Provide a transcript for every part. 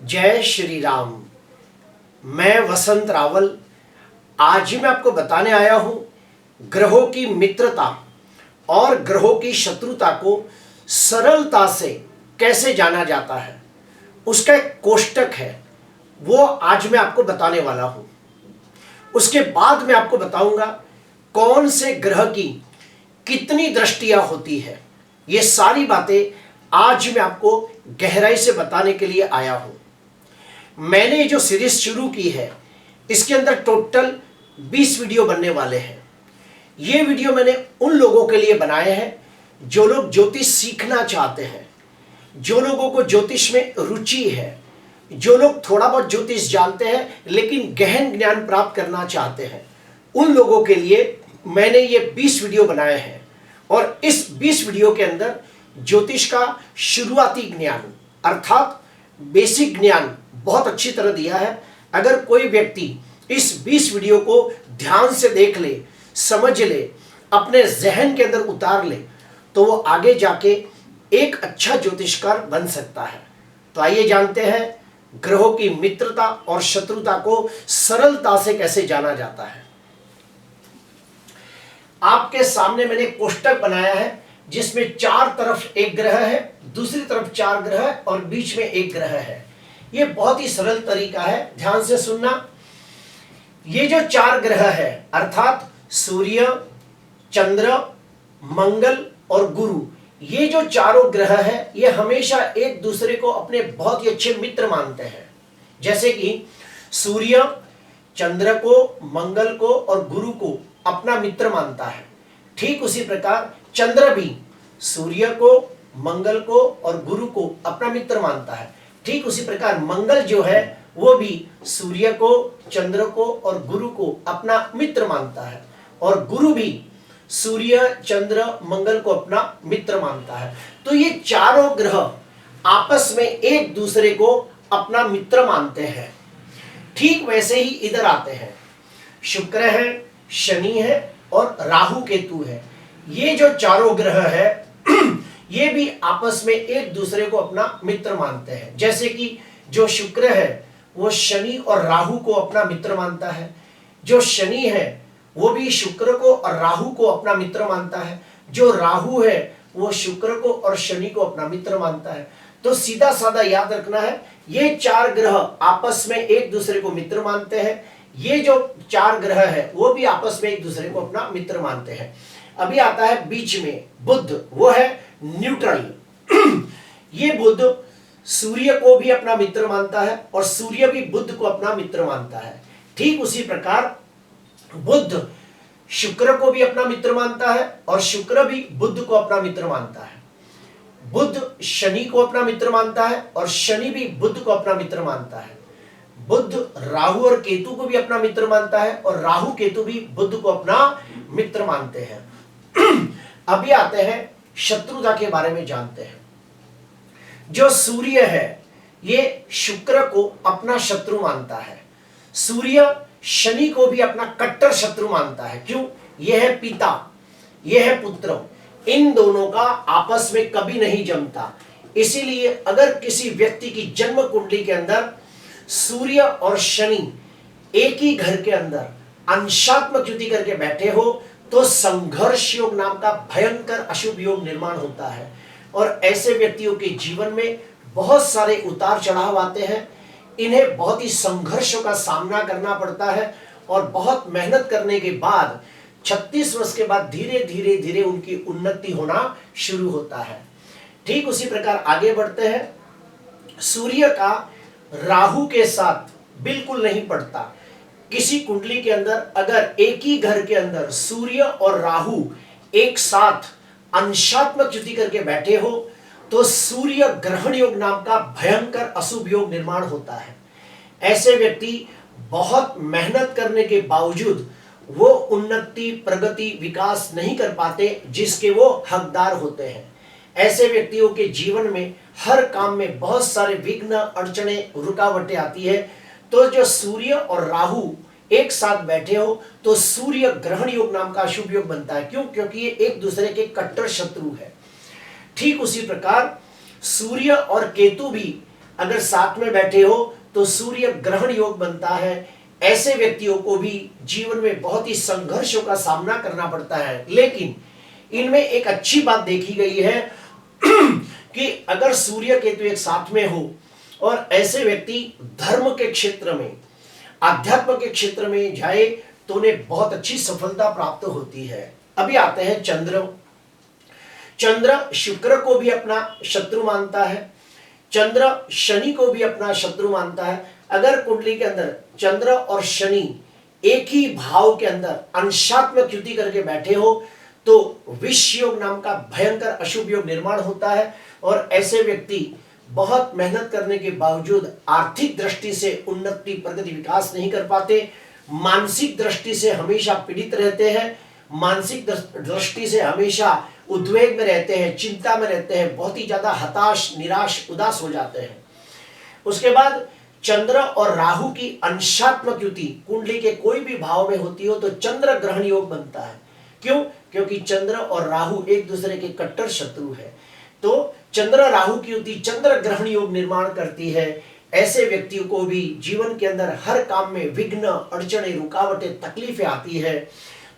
जय श्री राम। मैं वसंत रावल आज मैं आपको बताने आया हूं ग्रहों की मित्रता और ग्रहों की शत्रुता को सरलता से कैसे जाना जाता है। उसका एक कोष्टक है, वो आज मैं आपको बताने वाला हूं। उसके बाद मैं आपको बताऊंगा कौन से ग्रह की कितनी दृष्टियां होती है। ये सारी बातें आज मैं आपको गहराई से बताने के लिए आया हूं। मैंने जो सीरीज शुरू की है इसके अंदर टोटल 20 वीडियो बनने वाले हैं। ये वीडियो मैंने उन लोगों के लिए बनाए हैं जो लोग ज्योतिष सीखना चाहते हैं, जो लोगों को ज्योतिष में रुचि है, जो लोग थोड़ा बहुत ज्योतिष जानते हैं लेकिन गहन ज्ञान प्राप्त करना चाहते हैं। उन लोगों के लिए मैंने ये 20 वीडियो बनाए हैं और इस 20 वीडियो के अंदर ज्योतिष का शुरुआती ज्ञान अर्थात बेसिक ज्ञान बहुत अच्छी तरह दिया है। अगर कोई व्यक्ति इस 20 वीडियो को ध्यान से देख ले, समझ ले, अपने जहन के अंदर उतार ले तो वो आगे जाके एक अच्छा ज्योतिषकार बन सकता है। तो आइए जानते हैं ग्रहों की मित्रता और शत्रुता को सरलता से कैसे जाना जाता है। आपके सामने मैंने कोष्टक बनाया है जिसमें चार तरफ एक ग्रह है, दूसरी तरफ 4 ग्रह और बीच में एक ग्रह है। ये बहुत ही सरल तरीका है, ध्यान से सुनना। ये जो 4 ग्रह है अर्थात सूर्य, चंद्र, मंगल और गुरु, ये जो चारों ग्रह है ये हमेशा एक दूसरे को अपने बहुत ही अच्छे मित्र मानते हैं। जैसे कि सूर्य चंद्र को, मंगल को और गुरु को अपना मित्र मानता है, ठीक उसी प्रकार चंद्र भी सूर्य को, मंगल को और गुरु को अपना मित्र मानता है। ठीक उसी प्रकार मंगल जो है वो भी सूर्य को, चंद्र को और गुरु को अपना मित्र मानता है और गुरु भी सूर्य, चंद्र, मंगल को अपना मित्र मानता है। तो ये चारों ग्रह आपस में एक दूसरे को अपना मित्र मानते हैं। ठीक वैसे ही इधर आते हैं, शुक्र है, शनि है और राहु केतु है। ये जो चारों ग्रह है ये भी आपस में एक दूसरे को अपना मित्र मानते हैं। जैसे कि जो शुक्र है वो शनि और राहु को अपना मित्र मानता है, जो शनि है वो भी शुक्र को और राहु को अपना मित्र मानता है, जो राहु है वो शुक्र को और शनि को अपना मित्र मानता है। तो सीधा साधा याद रखना है, ये 4 ग्रह आपस में एक दूसरे को मित्र मानते हैं। ये जो 4 ग्रह है वो भी आपस में एक दूसरे को अपना मित्र मानते हैं। अभी आता है बीच में बुध, वो है न्यूट्रल। ये बुध सूर्य को भी अपना मित्र मानता है और सूर्य भी बुध को अपना मित्र मानता है। ठीक उसी प्रकार बुध शुक्र को भी अपना मित्र मानता है और शुक्र भी बुध को अपना मित्र मानता है। बुध शनि को अपना मित्र मानता है और शनि भी बुध को अपना मित्र मानता है। बुध राहु और केतु को भी अपना मित्र मानता है और राहु केतु भी बुध को अपना मित्र मानते हैं। अभी आते हैं शत्रुता के बारे में जानते हैं। जो सूर्य है ये शुक्र को अपना शत्रु मानता है। सूर्य शनि को भी अपना कट्टर शत्रु मानता है। क्यों? यह है पिता, यह है पुत्र, इन दोनों का आपस में कभी नहीं जमता। इसीलिए अगर किसी व्यक्ति की जन्म कुंडली के अंदर सूर्य और शनि एक ही घर के अंदर अंशात्मक युति करके बैठे हो तो संघर्ष योग नाम का भयंकर अशुभ योग निर्माण होता है और ऐसे व्यक्तियों के जीवन में बहुत सारे उतार चढ़ाव आते हैं। इन्हें बहुत ही संघर्षों का सामना करना पड़ता है और बहुत मेहनत करने के बाद 36 वर्ष के बाद धीरे धीरे धीरे उनकी उन्नति होना शुरू होता है। ठीक उसी प्रकार आगे बढ़ते हैं। सूर्य का राहु के साथ बिल्कुल नहीं पड़ता। किसी कुंडली के अंदर अगर एक ही घर के अंदर सूर्य और राहु एक साथ अंशात्मक युति करके बैठे हो तो सूर्य ग्रहण योग नाम का भयंकर अशुभ योग निर्माण होता है। ऐसे व्यक्ति बहुत मेहनत करने के बावजूद वो उन्नति, प्रगति, विकास नहीं कर पाते जिसके वो हकदार होते हैं। ऐसे व्यक्तियों के जीवन में हर काम में बहुत सारे विघ्न, अड़चने, रुकावटें आती है। तो जो सूर्य और राहु एक साथ बैठे हो तो सूर्य ग्रहण योग नाम का अशुभ योग बनता है। क्यों? क्योंकि ये एक दूसरे के कट्टर शत्रु है। ठीक उसी प्रकार सूर्य और केतु भी अगर साथ में बैठे हो तो सूर्य ग्रहण योग बनता है। ऐसे व्यक्तियों को भी जीवन में बहुत ही संघर्षों का सामना करना पड़ता है, लेकिन इनमें एक अच्छी बात देखी गई है कि अगर सूर्य केतु एक साथ में हो और ऐसे व्यक्ति धर्म के क्षेत्र में, आध्यात्म के क्षेत्र में जाए तो उन्हें बहुत अच्छी सफलता प्राप्त होती है। अभी आते हैं चंद्र। चंद्र शुक्र को भी अपना शत्रु मानता है, चंद्र शनि को भी अपना शत्रु मानता है। अगर कुंडली के अंदर चंद्र और शनि एक ही भाव के अंदर अंशात्मक युति करके बैठे हो तो विष योग नाम का भयंकर अशुभ योग निर्माण होता है और ऐसे व्यक्ति बहुत मेहनत करने के बावजूद आर्थिक दृष्टि से उन्नति, प्रगति, विकास नहीं कर पाते, मानसिक दृष्टि से हमेशा पीड़ित रहते हैं, मानसिक दृष्टि से हमेशा उद्वेग में रहते हैं, चिंता में रहते हैं, बहुत ही ज्यादा हताश, निराश, उदास हो जाते हैं। उसके बाद चंद्र और राहु की अंशात्मक युति कुंडली के कोई भी भाव में होती हो तो चंद्र ग्रहण योग बनता है। क्यों? क्योंकि चंद्र और राहु एक दूसरे के कट्टर शत्रु है। तो चंद्र राहु की युति चंद्र ग्रहण योग निर्माण करती है। ऐसे व्यक्तियों को भी जीवन के अंदर हर काम में विघ्न, अड़चने, रुकावटें, तकलीफें आती है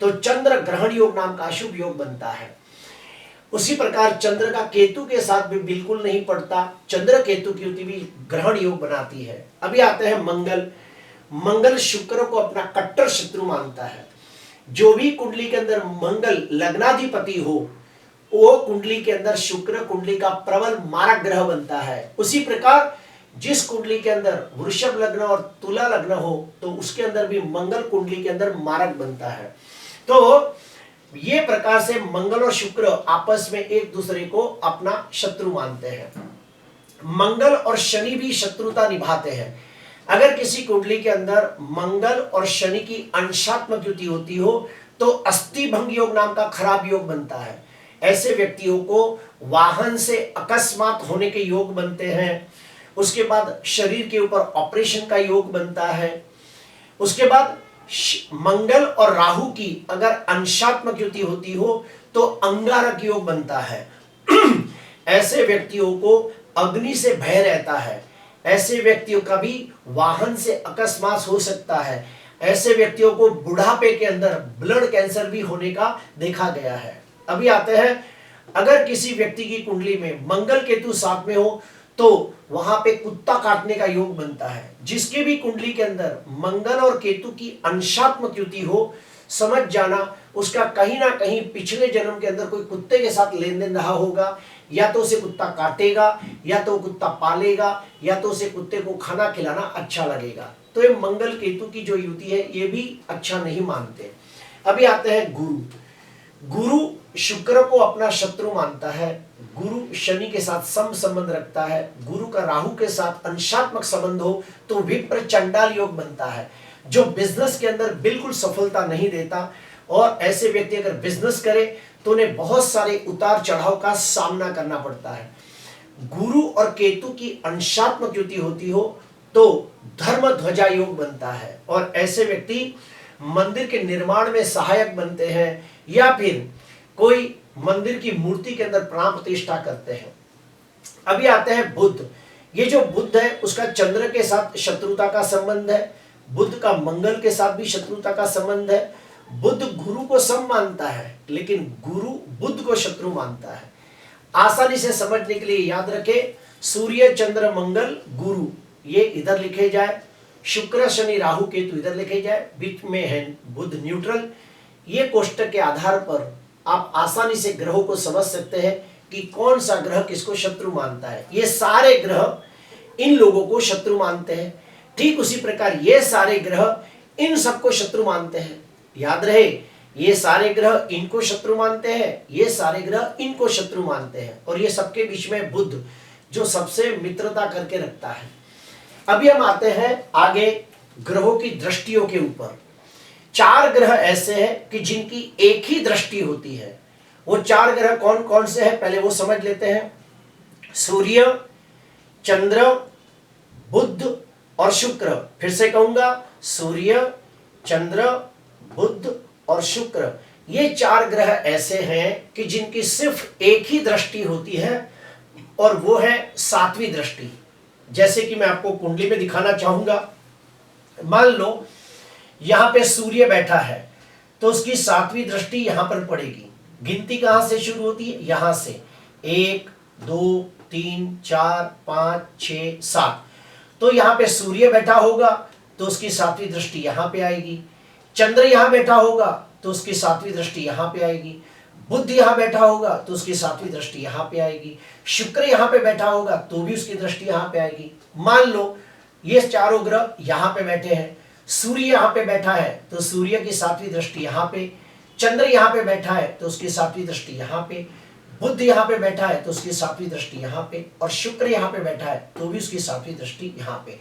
तो चंद्र ग्रहण योग नाम का अशुभ योग बनता है। उसी प्रकार चंद्र का केतु के साथ भी बिल्कुल नहीं पड़ता, चंद्र केतु की युति भी ग्रहण योग बनाती है। अभी आते हैं मंगल। मंगल शुक्र को अपना कट्टर शत्रु मानता है। जो भी कुंडली के अंदर मंगल लग्नाधिपति हो वो कुंडली के अंदर शुक्र कुंडली का प्रबल मारक ग्रह बनता है। उसी प्रकार जिस कुंडली के अंदर वृषभ लग्न और तुला लग्न हो तो उसके अंदर भी मंगल कुंडली के अंदर मारक बनता है। तो ये प्रकार से मंगल और शुक्र आपस में एक दूसरे को अपना शत्रु मानते हैं। मंगल और शनि भी शत्रुता निभाते हैं। अगर किसी कुंडली के अंदर मंगल और शनि की अंशात्मक युति होती हो तो अस्थि भंग योग नाम का खराब योग बनता है। ऐसे व्यक्तियों को वाहन से अकस्मात होने के योग बनते हैं। उसके बाद शरीर के ऊपर ऑपरेशन का योग बनता है। उसके बाद मंगल और राहु की अगर अंशात्मक युति होती हो तो अंगारक योग बनता है। ऐसे व्यक्तियों को अग्नि से भय रहता है। ऐसे व्यक्तियों का भी वाहन से अकस्मात हो सकता है। ऐसे व्यक्तियों को बुढ़ापे के अंदर ब्लड कैंसर भी होने का देखा गया है। अभी आते हैं, अगर किसी व्यक्ति की कुंडली में मंगल केतु साथ में हो तो वहां पे कुत्ता काटने का योग बनता है। जिसके भी कुंडली के अंदर मंगल और केतु की अंशात्मक युति हो, समझ जाना उसका कहीं ना कहीं पिछले जन्म के अंदर कोई कुत्ते के साथ लेन देन रहा होगा। या तो उसे कुत्ता काटेगा, या तो कुत्ता पालेगा, या तो उसे कुत्ते को खाना खिलाना अच्छा लगेगा। तो ये मंगल केतु की जो युति है ये भी अच्छा नहीं मानते। अभी आते हैं गुरु। गुरु शुक्र को अपना शत्रु मानता है। गुरु शनि के साथ सम संबंध रखता है। गुरु का राहु के साथ अंशात्मक संबंध हो तो विप्र चंडाल योग बनता है, जो बिजनेस के अंदर बिल्कुल सफलता नहीं देता। और ऐसे व्यक्ति अगर बिजनेस करे तो उन्हें बहुत सारे उतार चढ़ाव का सामना करना पड़ता है। गुरु और केतु की अंशात्मक युति होती हो तो धर्म ध्वजा योग बनता है और ऐसे व्यक्ति मंदिर के निर्माण में सहायक बनते हैं या फिर कोई मंदिर की मूर्ति के अंदर प्राण प्रतिष्ठा करते हैं। अभी आते हैं बुध। ये जो बुध है उसका चंद्र के साथ शत्रुता का संबंध है। बुध का मंगल के साथ भी शत्रुता का संबंध है। बुध गुरु को सम मानता है लेकिन गुरु बुध को शत्रु मानता है। आसानी से समझने के लिए याद रखें, सूर्य चंद्र मंगल गुरु ये इधर लिखे जाए, शुक्र शनि राहु केतु इधर लिखे जाए, बीच में है बुध न्यूट्रल। ये कोष्टक के आधार पर आप आसानी से ग्रहों को समझ सकते हैं कि कौन सा ग्रह किसको शत्रु मानता है। ये सारे ग्रह इन लोगों को शत्रु मानते हैं। ठीक उसी प्रकार ये सारे ग्रह इन सबको शत्रु मानते हैं। याद रहे, ये सारे ग्रह इनको शत्रु मानते हैं, ये सारे ग्रह इनको शत्रु मानते हैं और ये सबके बीच में बुध जो सबसे मित्रता करके रखता है। अभी हम आते हैं आगे ग्रहों की दृष्टियों के ऊपर। 4 ग्रह ऐसे हैं कि जिनकी एक ही दृष्टि होती है। वो 4 ग्रह कौन कौन से हैं पहले वो समझ लेते हैं। सूर्य, चंद्र, बुध और शुक्र। फिर से कहूंगा, सूर्य, चंद्र, बुध और शुक्र। ये 4 ग्रह ऐसे हैं कि जिनकी सिर्फ एक ही दृष्टि होती है और वो है 7वीं दृष्टि। जैसे कि मैं आपको कुंडली में दिखाना चाहूंगा। मान लो यहां पे सूर्य बैठा है, तो उसकी 7वीं दृष्टि यहां पर पड़ेगी। गिनती कहां से शुरू होती है? यहां से 1 2 3 4 5 6 7। तो यहां पे सूर्य बैठा होगा तो उसकी 7वीं दृष्टि यहां पे आएगी। चंद्र यहां बैठा होगा तो उसकी 7वीं दृष्टि यहां पे आएगी। बुध यहां बैठा होगा तो उसकी 7वीं दृष्टि यहां पे आएगी। शुक्र यहां पे बैठा होगा तो भी उसकी दृष्टि यहां पे आएगी। मान लो ये चारों ग्रह यहां पे बैठे हैं, सूर्य यहां पे बैठा है तो सूर्य की 7वीं दृष्टि यहां पे, चंद्र यहां पे बैठा है तो उसकी 7वीं दृष्टि यहां पे, बुध यहां पे बैठा है तो उसकी 7वीं दृष्टि यहां पे, और शुक्र यहां पे बैठा है तो भी उसकी 7वीं दृष्टि यहां पे।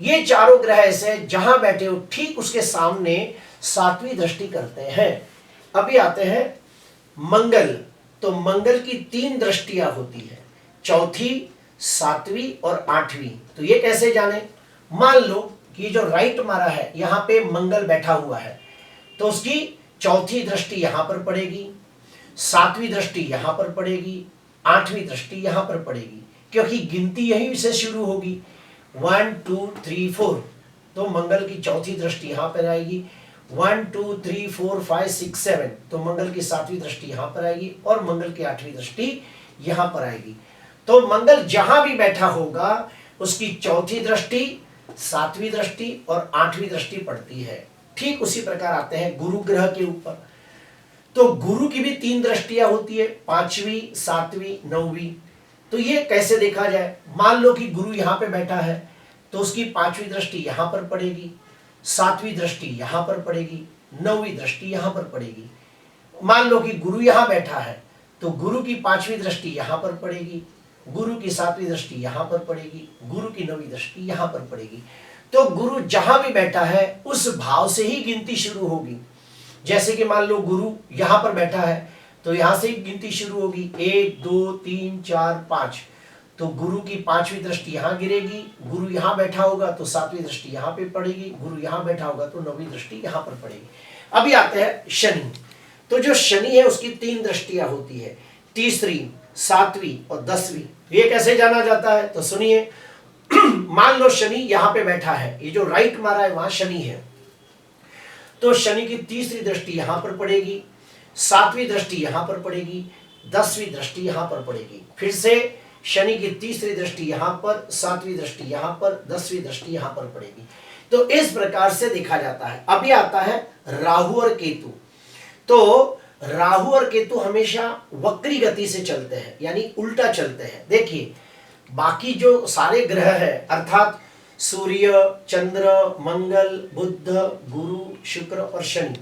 ये चारों ग्रह ऐसे जहां बैठे हो ठीक उसके सामने 7वीं दृष्टि करते हैं। अभी आते हैं मंगल। तो मंगल की 3 दृष्टियां होती है, चौथी, 7वीं और 8वीं। तो ये कैसे जाने? मान लो कि जो राइट मारा है यहां पे मंगल बैठा हुआ है, तो उसकी चौथी दृष्टि यहां पर पड़ेगी, 7वीं दृष्टि यहां पर पड़ेगी, 8वीं दृष्टि यहां पर पड़ेगी, क्योंकि गिनती यहीं से शुरू होगी 1 2 3 4। तो मंगल की चौथी दृष्टि यहां पर आएगी, 1 2 3 4 5 6 7। तो मंगल की 7वीं दृष्टि यहां पर आएगी और मंगल की 8वीं दृष्टि यहां पर आएगी। तो मंगल जहां भी बैठा होगा उसकी चौथी दृष्टि, 7वीं दृष्टि और 8वीं दृष्टि पड़ती है। ठीक उसी प्रकार आते हैं गुरु ग्रह के ऊपर। तो गुरु की भी 3 दृष्टियां होती है, 5वीं, 7वीं, 9वीं। तो ये कैसे देखा जाए? मान लो कि गुरु यहां पे बैठा है तो उसकी 5वीं दृष्टि यहां पर पड़ेगी, 7वीं दृष्टि यहां पर पड़ेगी, 9वीं दृष्टि यहां पर पड़ेगी। मान लो कि गुरु यहां बैठा है तो गुरु की 5वीं दृष्टि यहां पर पड़ेगी, गुरु की 7वीं दृष्टि यहां पर पड़ेगी, गुरु की 9वीं दृष्टि यहां पर पड़ेगी। तो गुरु जहां भी बैठा है उस भाव से ही गिनती शुरू होगी। जैसे कि मान लो गुरु यहां पर बैठा है तो यहां से ही गिनती शुरू होगी 1 2 3 4 5। तो गुरु की 5वीं दृष्टि यहां गिरेगी, गुरु यहां बैठा होगा तो 7वीं दृष्टि यहां पे पड़ेगी, गुरु यहां बैठा होगा तो 9वीं दृष्टि यहां पर पड़ेगी। अभी आते हैं शनि। तो जो शनि है उसकी 3 दृष्टियां होती है, तीसरी, 7वीं और 10वीं। ये कैसे जाना जाता है? तो सुनिए। मान लो शनि यहां पे बैठा है, ये जो राइट मारा है वहां शनि है, तो शनि की तीसरी दृष्टि यहां पर पड़ेगी, 7वीं दृष्टि यहां पर पड़ेगी, 10वीं दृष्टि यहां पर पड़ेगी। फिर से शनि की तीसरी दृष्टि यहां पर, 7वीं दृष्टि यहां पर, 10वीं दृष्टि यहां पर पड़ेगी। तो इस प्रकार से देखा जाता है। अभी आता है राहु और केतु। तो राहु और केतु हमेशा वक्री गति से चलते हैं, यानी उल्टा चलते हैं। देखिए बाकी जो सारे ग्रह है अर्थात सूर्य, चंद्र, मंगल, बुध, गुरु, शुक्र और शनि,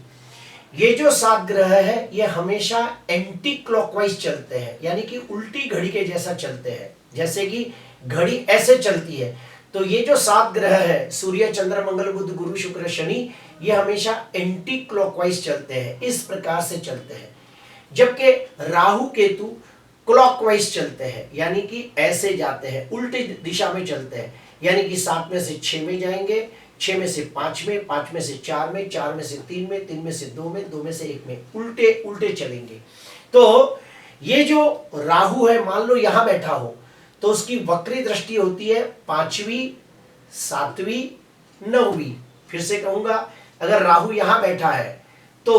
ये जो 7 ग्रह है ये हमेशा एंटी क्लॉकवाइज चलते हैं, यानी कि उल्टी घड़ी के जैसा चलते हैं। जैसे कि घड़ी ऐसे चलती है तो ये जो 7 ग्रह है सूर्य, चंद्र, मंगल, बुध, गुरु, शुक्र, शनि, ये हमेशा एंटी क्लॉकवाइज चलते हैं, इस प्रकार से चलते हैं। जबकि राहु केतु क्लॉकवाइज चलते हैं, यानी कि ऐसे जाते हैं, उल्टी दिशा में चलते हैं, यानी कि 7 में से 6 में जाएंगे, 6 में से 5 में, 5 में से 4 में, 4 में से 3 में, 3 में से 2 में, 2 में से 1 में, उल्टे उल्टे चलेंगे। तो ये जो राहु है मान लो यहां बैठा हो तो उसकी वक्री दृष्टि होती है 5वीं, 7वीं, 9वीं। फिर से कहूंगा, अगर राहु यहां बैठा है तो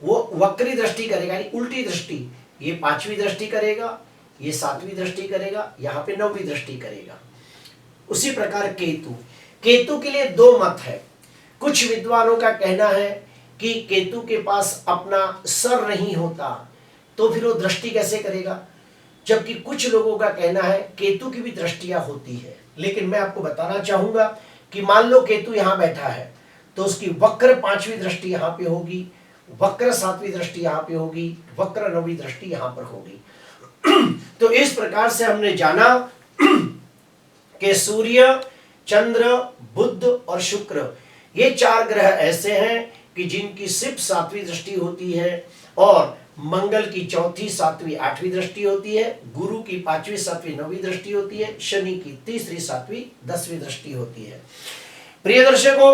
वो वक्री दृष्टि करेगा, यानी उल्टी दृष्टि। ये 5वीं दृष्टि करेगा, ये 7वीं दृष्टि करेगा, यहां पे 9वीं दृष्टि करेगा। उसी प्रकार केतु, केतु के लिए 2 मत है। कुछ विद्वानों का कहना है कि केतु के पास अपना सर नहीं होता तो फिर वो दृष्टि कैसे करेगा, जबकि कुछ लोगों का कहना है केतु की भी दृष्टियां होती है। लेकिन मैं आपको बताना चाहूंगा कि मान लो केतु यहां बैठा है तो उसकी वक्र 5वीं दृष्टि यहां पे होगी, वक्र 7वीं दृष्टि यहां पे होगी, वक्र 9वीं दृष्टि यहां पर होगी। तो इस प्रकार से हमने जाना कि सूर्य, चंद्र, बुध और शुक्र, ये 4 ग्रह ऐसे हैं कि जिनकी सिर्फ 7वीं दृष्टि होती है, और मंगल की चौथी, 7वीं, 8वीं दृष्टि होती है, गुरु की 5वीं, 7वीं, 9वीं दृष्टि होती है, शनि की तीसरी, 7वीं, 10वीं दृष्टि होती है। प्रिय दर्शकों,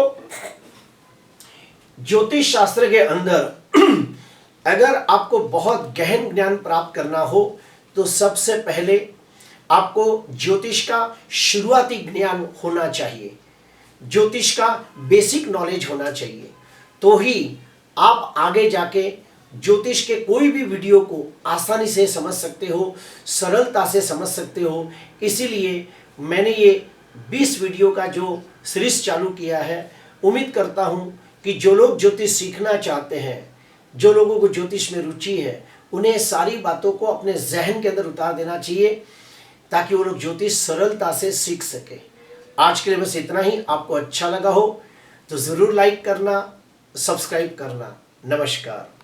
ज्योतिष शास्त्र के अंदर अगर आपको बहुत गहन ज्ञान प्राप्त करना हो तो सबसे पहले आपको ज्योतिष का शुरुआती ज्ञान होना चाहिए, ज्योतिष का बेसिक नॉलेज होना चाहिए, तो ही आप आगे जाके ज्योतिष के कोई भी वीडियो को आसानी से समझ सकते हो, सरलता से समझ सकते हो। इसीलिए मैंने ये 20 वीडियो का जो सीरीज चालू किया है। उम्मीद करता हूँ कि जो लोग ज्योतिष सीखना चाहते हैं, जो लोगों को ज्योतिष में रुचि है, उन्हें सारी बातों को अपने जहन के अंदर उतार देना चाहिए ताकि वो लोग ज्योतिष सरलता से सीख सके। आज के लिए बस इतना ही। आपको अच्छा लगा हो तो ज़रूर लाइक करना, सब्सक्राइब करना। नमस्कार।